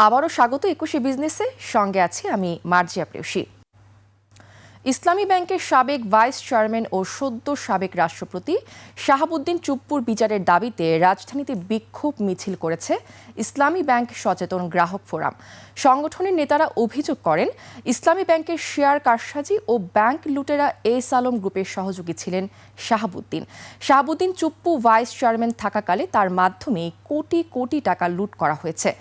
আবারও স্বাগত ২১ বিজনেসে, সঙ্গে আছি আমি মার্জিয়া প্রেয়সী। ইসলামী ব্যাংকের সাবেক ভাইস চেয়ারম্যান ও সদ্য সাবেক রাষ্ট্রপতি শাহাবুদ্দিন চুপ্পুর বিচারের দাবিতে রাজধানীতে বিক্ষোভ মিছিল করেছে ইসলামী ব্যাংক সচেতন গ্রাহক ফোরাম। সংগঠনের নেতারা অভিযোগ করেন, ইসলামী ব্যাংকের শেয়ার কারসাজি ও ব্যাংক লুটেরা এস আলম গ্রুপের সহযোগী ছিলেন শাহাবুদ্দিন চুপ্পু ভাইস চেয়ারম্যান থাকাকালে তার মাধ্যমে কোটি কোটি টাকা লুট করা হয়েছে,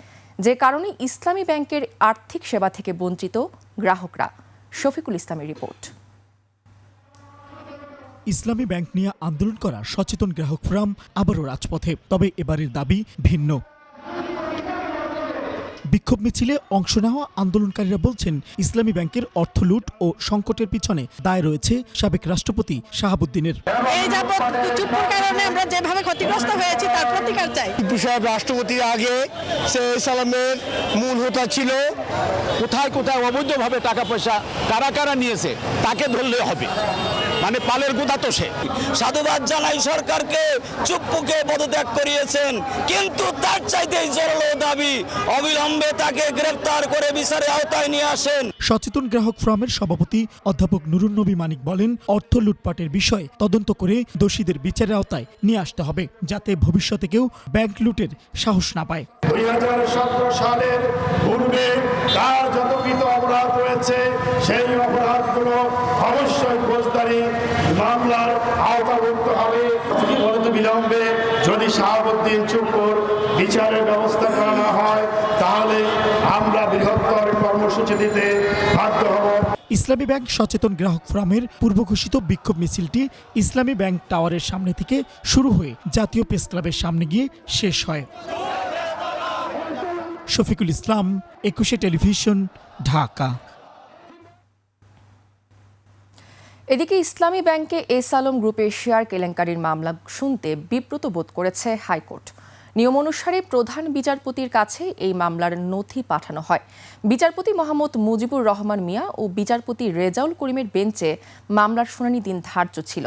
যে কারণে ইসলামী ব্যাংকের আর্থিক সেবা থেকে বঞ্চিত গ্রাহকরা। শফিকুল ইসলামের রিপোর্ট। ইসলামী ব্যাংক নিয়ে আন্দোলন করা সচেতন গ্রাহক ফোরাম আবারও রাজপথে, তবে এবারের দাবি ভিন্ন। বিক্ষোভ মিছিলে অংশ নেওয়া আন্দোলনকারীরা বলছেন, ইসলামী ব্যাংকের অর্থ লুট ও সংকটের পিছনে দায় রয়েছে সাবেক রাষ্ট্রপতি শাহাবুদ্দিনের। এই যাবৎ চুপ্পুর কারণে আমরা যেভাবে ক্ষতিগ্রস্ত হয়েছি তার প্রতিকার চাই। সাহেব রাষ্ট্রপতির আগে সে সালামের মূল হোতা ছিল। কোথায় কোথায় অবৈধভাবে টাকা পয়সা কারা কারা নিয়েছে তাকে ধরলে হবে, মানে পালের গোদা তো সে। সাধুবাদ জানাই সরকারকে, চুপ্পুকে পদত্যাগ করিয়েছেন, কিন্তু তার চাইতে জোরালো দাবি অবিলম্বে তাকে গ্রেফতার করে বিচারের আওতায় নিয়ে আসেন। সচেতন গ্রাহক ফোরামের সভাপতি অধ্যাপক নুরুন নবী মানিক বলেন, অর্থ লুটপাটের বিষয়ে তদন্ত করে দোষীদের বিচারের আওতায় নিয়ে আসতে হবে, যাতে ভবিষ্যতে কেউ ব্যাংক লুটের সাহস না পায়। 2017 সালের পূর্বে তার যত কৃত অপরাধ রয়েছে সেই অপরাধগুলো অবশ্যই ফৌজদারি মামলার আওতাভুক্ত হবে। বিলম্বে যদি শাহাবুদ্দিন চুপ্পুর বিচারের ব্যবস্থা করা না হয়, তাহলে আমরা বৃহত্তর কর্মসূচি দিতে বাধ্য হব। ইসলামী ব্যাংক সচেতন গ্রাহক ফোরামের পূর্ব ঘোষিত বিক্ষোভ মিছিলটি ইসলামী ব্যাংক টাওয়ারের সামনে থেকে শুরু হয়ে জাতীয় প্রেস ক্লাবের সামনে গিয়ে শেষ হয়। শফিকুল ইসলাম, ২১ টেলিভিশন, ঢাকা। এদিকে ইসলামী ব্যাংকে এস আলম গ্রুপের শেয়ার কেলেঙ্কারির মামলা শুনতে বিব্রত বোধ করেছে হাইকোর্ট। নিয়ম অনুসারে প্রধান বিচারপতির কাছে এই মামলার নথি পাঠানো হয়। বিচারপতি মোহাম্মদ মুজিবুর রহমান মিয়া ও বিচারপতি রেজাউল করিমের বেঞ্চে মামলার শুনানি দিন ধার্য ছিল।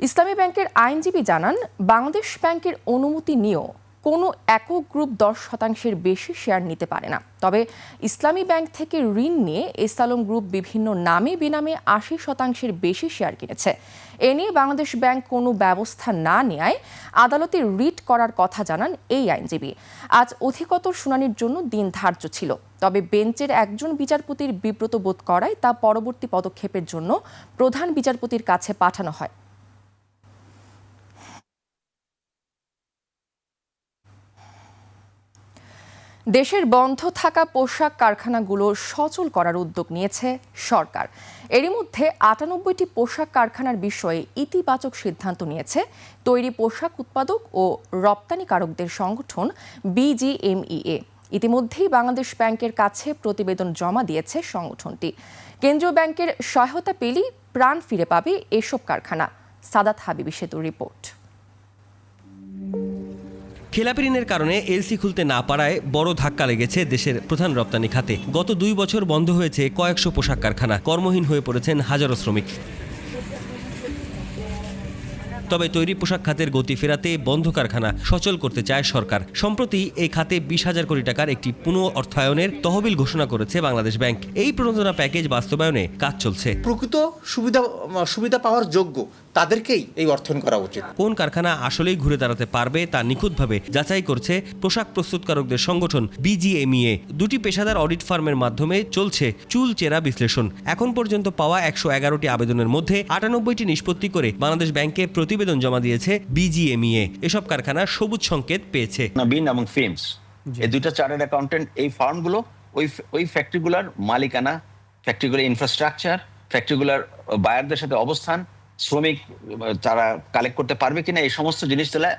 ইসলামী ব্যাংকের আইনজীবী জানান, বাংলাদেশ ব্যাংকের অনুমতি নিয়েও কোনো একক গ্রুপ 10% বেশি শেয়ার নিতে পারে না। তবে ইসলামী ব্যাংক থেকে ঋণ নিয়ে এস আলম গ্রুপ বিভিন্ন নামে বেনামে 80% বেশি শেয়ার কিনেছে। এ নিয়ে বাংলাদেশ ব্যাংক কোনো ব্যবস্থা না নেয় আদালতে রিট করার কথা জানান এই আইনজীবী। আজ অধিকতর শুনানির জন্য দিন ধার্য ছিল, তবে বেঞ্চের একজন বিচারপতির বিব্রত বোধ করায় তা পরবর্তী পদক্ষেপের জন্য প্রধান বিচারপতির কাছে পাঠানো হয়। দেশের বন্ধ থাকা পোশাক কারখানাগুলো সচল করার উদ্যোগ নিয়েছে সরকার। এরই মধ্যে ৯৮টি পোশাক কারখানার বিষয়ে ইতিবাচক সিদ্ধান্ত নিয়েছে তৈরি পোশাক উৎপাদক ও রপ্তানিকারকদের সংগঠন বিজিএমইএ। ইতিমধ্যেই বাংলাদেশ ব্যাংকের কাছে প্রতিবেদন জমা দিয়েছে সংগঠনটি। কেন্দ্রীয় ব্যাংকের সহায়তা পেলেই প্রাণ ফিরে পাবে এসব কারখানা। সাদাত হাবিবি সেতুর রিপোর্ট। খেলাপি ঋণের কারণে এলসি খুলতে না পারায় বড় ধাক্কা লেগেছে দেশের প্রধান রপ্তানি খাতে। গত ২ বছর বন্ধ হয়েছে কয়েকশো পোশাক কারখানা, কর্মহীন হয়ে পড়েছেন হাজারো শ্রমিক। তবে তৈরি পোশাক খাতের গতি ফেরাতে বন্ধ কারখানা সচল করতে চায় সরকার। সম্প্রতি এই খাতে ২০,০০০ কোটি টাকার একটি পুনঃ অর্থায়নের তহবিল ঘোষণা করেছে বাংলাদেশ ব্যাংক। এই প্রণোদনা প্যাকেজ বাস্তবায়নে কাজ চলছে। প্রকৃত সুবিধা পাওয়ার যোগ্য তাদেরকেই এই অর্থায়ন করা উচিত। কোন কারখানা আসলেই ঘুরে দাঁড়াতে পারবে তা নিখুঁতভাবে যাচাই করছে পোশাক প্রস্তুতকারকদের সংগঠন বিজিএমইএ। ২টি পেশাদার অডিট ফার্মের মাধ্যমে চলছে চুলচেরা বিশ্লেষণ। এখন পর্যন্ত পাওয়া ১১১টি আবেদনের মধ্যে ৯৮টি নিষ্পত্তি করে বাংলাদেশ ব্যাংকে প্রতিবেদন জমা দিয়েছে বিজিএমইএ। এসব কারখানা সবুজ সংকেত পেয়েছে। বিন এবং ফিল্মস, এই দুইটা চার্টার্ড অ্যাকাউন্টেন্ট এই ফার্মগুলো ওই ফ্যাক্টরিগুলোর মালিকানা, ফ্যাক্টরিগুলোর ইনফ্রাস্ট্রাকচার, ফ্যাক্টরিগুলোর বায়ারদের সাথে অবস্থান, শ্রমিক তারা কালেক্ট করতে পারবে কিনা, এই সমস্ত জিনিস তারা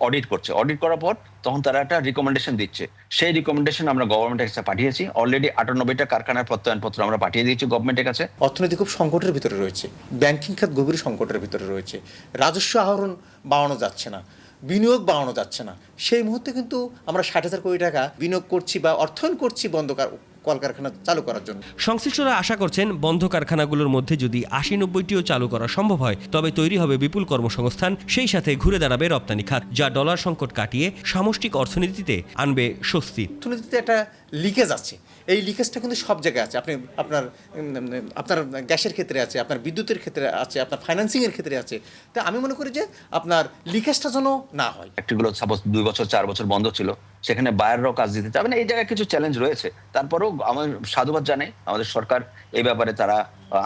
অডিট করছে। অডিট করার পর তখন তারা একটা রিকমেন্ডেশন দিচ্ছে। সেই রিকমেন্ডেশন আমরা গভর্নমেন্টের কাছে পাঠিয়েছি। অলরেডি ৯৮টা কারখানার প্রত্যয়নপত্র আমরা পাঠিয়ে দিয়েছি গভর্নমেন্টের কাছে। অর্থনীতি খুব সংকটের ভিতরে রয়েছে, ব্যাংকিং খাত গভীর সংকটের ভিতরে রয়েছে, রাজস্ব আহরণ বাড়ানো যাচ্ছে না, বিনিয়োগ বাড়ানো যাচ্ছে না। সেই মুহূর্তে কিন্তু আমরা ৬০,০০০ কোটি টাকা বিনিয়োগ করছি বা অর্থায়ন করছি বন্ধ কলকারখানা চালু করার জন্য। সংশ্লিষ্টরা আশা করছেন বন্ধ কারখানাগুলোর মধ্যে যদি ৮০-৯০টিও চালু করা সম্ভব হয় তবে তৈরি হবে বিপুল কর্মসংস্থান, সেই সাথে ঘুরে দাঁড়াবে রপ্তানি খাত, যা ডলার সংকট কাটিয়ে সামষ্টিক অর্থনীতিতে আনবে স্বস্তি। অর্থনীতিতে একটা লিকেজ আছে, এই লিকেজটা কিন্তু সব জায়গায় আছে। আপনি আপনার গ্যাসের ক্ষেত্রে আছে, আপনার বিদ্যুতের ক্ষেত্রে আছে, আপনার ফাইন্যান্সিংয়ের ক্ষেত্রে আছে। তা আমি মনে করি যে আপনার লিকেজটা যেন না হয়। ফ্যাক্টরিগুলো সাপোজ 2 বছর 4 বছর বন্ধ ছিল, সেখানে বায়াররাও কাজ দিতে চাবে না, এই জায়গায় কিছু চ্যালেঞ্জ রয়েছে। তারপরেও আমার সাধুবাদ জানাই আমাদের সরকার, এই ব্যাপারে তারা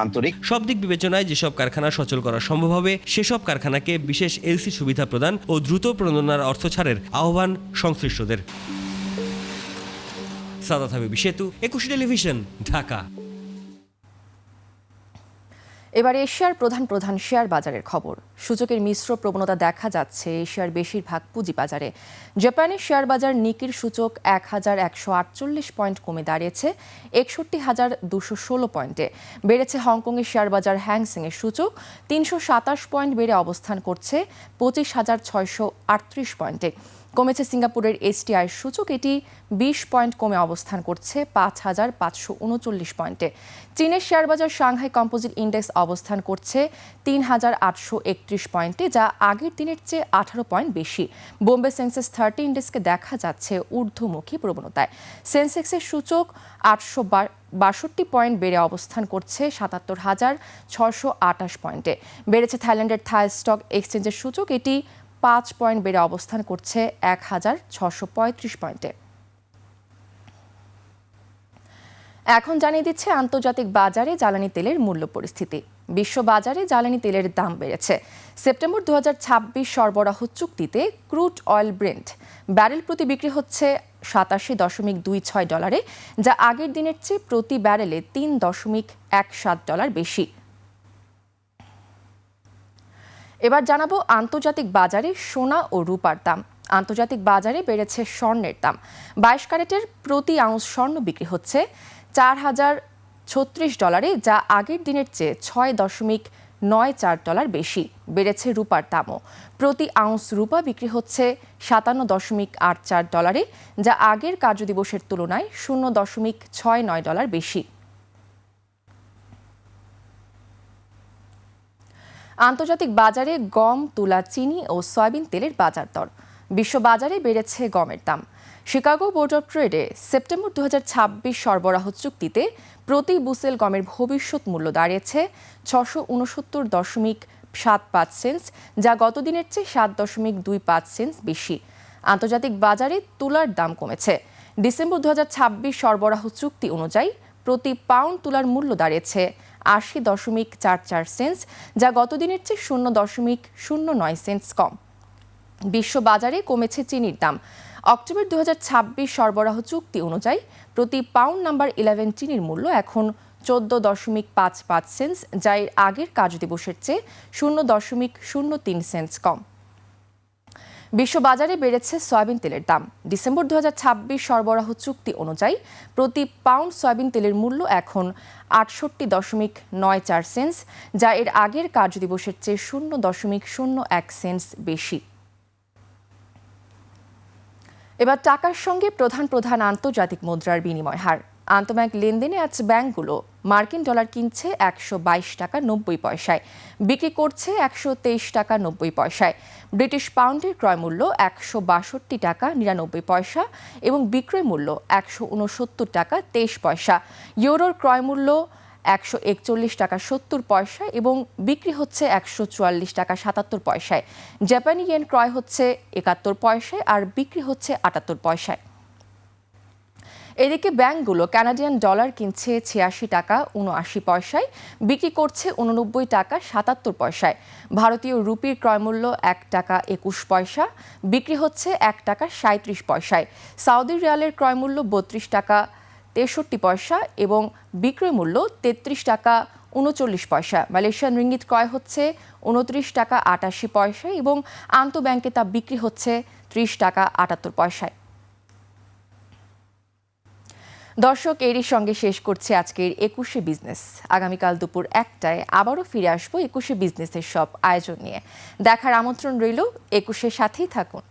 আন্তরিক। সব দিক বিবেচনায় যেসব কারখানা সচল করা সম্ভব হবে সেসব কারখানাকে বিশেষ এলসি সুবিধা প্রদান ও দ্রুত প্রণোদনার অর্থ ছাড়ের আহ্বান সংশ্লিষ্টদের। সাদাত হাবিব সেতু, 21 টেলিভিশন, ঢাকা। এবার এশিয়ার প্রধান শেয়ার বাজারের খবর। সূচকের মিশ্র প্রবণতা দেখা যাচ্ছে এশিয়ার বেশিরভাগ পুঁজিবাজারে। জাপানের শেয়ার বাজার নিকির সূচক ১,১৪৮ পয়েন্ট কমে দাঁড়িয়েছে ৬১,২১৬ পয়েন্টে। বেড়েছে হংকংয়ের শেয়ার বাজার হ্যাংসেংয়ের সূচক ৩২৭ পয়েন্ট বেড়ে অবস্থান করছে ২৫,৬৩৮ পয়েন্টে। কমেছে সিঙ্গাপুরের এসটিআই সূচক, এটি ২০ পয়েন্ট কমে অবস্থান করছে ৫,৫৩৯ পয়েন্টে। চীনের শেয়ার বাজার সাংহাই কম্পোজিট ইন্ডেক্স অবস্থান করছে ৩,৮৩১ পয়েন্টে, যা আগের দিনের চেয়ে ১৮ পয়েন্ট বেশি। বোম্বে সেন্সেক্স 30 ইন্ডেক্সকে দেখা যাচ্ছে ঊর্ধ্বমুখী প্রবণতায়। সেন্সেক্সের সূচক ৮৬২ পয়েন্ট বেড়ে অবস্থান করছে ৭৭,৬২৮ পয়েন্টে। বেড়েছে থাইল্যান্ডের থাই স্টক এক্সচেঞ্জের সূচক, এটি ৫ পয়েন্ট বেড়ে অবস্থান করছে ১,৬৩৫ পয়েন্টে। এখন জানিয়ে দিচ্ছে আন্তর্জাতিক বাজারে জ্বালানি তেলের মূল্য পরিস্থিতি। বিশ্ব বাজারে জ্বালানি তেলের দাম বেড়েছে। সেপ্টেম্বর ২০২৬ সরবরাহ চুক্তিতে ক্রুড অয়েল ব্রেন্ট ব্যারেল প্রতি বিক্রি হচ্ছে $87.26, যা আগের দিনের চেয়ে প্রতি ব্যারেলে $3.17 বেশি। এবার জানাবো আন্তর্জাতিক বাজারে সোনা ও রূপার দাম। আন্তর্জাতিক বাজারে বেড়েছে স্বর্ণের দাম। 22 ক্যারেটের প্রতি আউন্স স্বর্ণ বিক্রি হচ্ছে $4,036, যা আগের দিনের চেয়ে $6.94 বেশি। বেড়েছে রূপার দামও। প্রতি আউন্স রূপা বিক্রি হচ্ছে $57.84, যা আগের কার্যদিবসের তুলনায় $0.69 বেশি। আন্তর্জাতিক বাজারে গম, তুলা, চিনি ও সয়াবিন তেলের বাজার দর। বিশ্ব বাজারে বেড়েছে গমের দাম। শিকাগো বোর্ড অব ট্রেডে সেপ্টেম্বর ২০২৬ সরবরাহ চুক্তিতে প্রতি বুসেল গমের ভবিষ্যৎ মূল্য দাঁড়িয়েছে ৬৬৯.৭৫ সেন্টস, যা গত দিনের চেয়ে ৭.25 সেন্টস বেশি। আন্তর্জাতিক বাজারে তুলার দাম কমেছে। ডিসেম্বর ২০২৬ সরবরাহ চুক্তি অনুযায়ী প্রতি পাউন্ড তুলার মূল্য দাঁড়িয়েছে ৮০.৪৪ সেন্টস, যা গত দিনের চেয়ে ০.০৯ সেন্টস কম। বিশ্ব বাজারে কমেছে চিনির দাম। অক্টোবর ২০২৬ সরবরাহ চুক্তি অনুযায়ী প্রতি পাউন্ড নাম্বার 11 চিনির মূল্য এখন ১৪.৫৫ সেন্টস, যা এর আগের কার্যদিবসের চেয়ে ০.০৩ সেন্টস কম। বিশ্ব বাজারে বেড়েছে সয়াবিন তেলের দাম। ডিসেম্বর ২০২৬ সরবরাহ চুক্তি অনুযায়ী প্রতি পাউন্ড সয়াবিন তেলের মূল্য এখন ৬৮.৯৪ সেন্টস, যা এর আগের কার্যদিবসের চেয়ে ০.০১ সেন্টস বেশি। এবার টাকার সঙ্গে প্রধান আন্তর্জাতিক মুদ্রার বিনিময় হার। আন্তঃব্যাংক লেনদেনে আজ ব্যাংকগুলো মার্কিন ডলার কিনছে ১২২ টাকা ৯০ পয়সায়, বিক্রি করছে ১২৩ টাকা ৯০ পয়সায়। ব্রিটিশ পাউন্ডের ক্রয় মূল্য ১৬২ টাকা ৯৯ পয়সা এবং বিক্রয় মূল্য ১৬৯ টাকা ২৩ পয়সা। ইউরোর ক্রয় মূল্য ১৪১ টাকা ৭০ পয়সা এবং বিক্রি হচ্ছে ১৪৪ টাকা ৭৭ পয়সায়। জাপানি ইয়েন ক্রয় হচ্ছে ৭১ পয়সায় আর বিক্রি হচ্ছে ৭৮ পয়সায়। এদিকে ব্যাংকগুলো কানাডিয়ান ডলার কিনছে ৮৬ টাকা ৭৯ পয়সায়, বিক্রি করছে ৮৯ টাকা ৭৭ পয়সায়। ভারতীয় রুপির ক্রয়মূল্য ১ টাকা ২১ পয়সা, বিক্রি হচ্ছে ১ টাকা ৩৭ পয়সায়। সৌদি রিয়ালের ক্রয়মূল্য ৩২ টাকা ৬৩ পয়সা এবং বিক্রয় মূল্য ৩৩ টাকা ৩৯ পয়সা। মালয়েশিয়ান রিঙ্গিত ক্রয় হচ্ছে ২৯ টাকা ৮৮ পয়সা এবং আন্তঃব্যাংকে তা বিক্রি হচ্ছে ৩০ টাকা ৭৮ পয়সায়। দর্শক, এরই সঙ্গে শেষ করছে আজকের ২১শে বিজনেস। আগামীকাল দুপুর ১টায় আবারও ফিরে আসবো ২১শে বিজনেসের সব আয়োজন নিয়ে। দেখার আমন্ত্রণ রইল। ২১শের সাথেই থাকুন।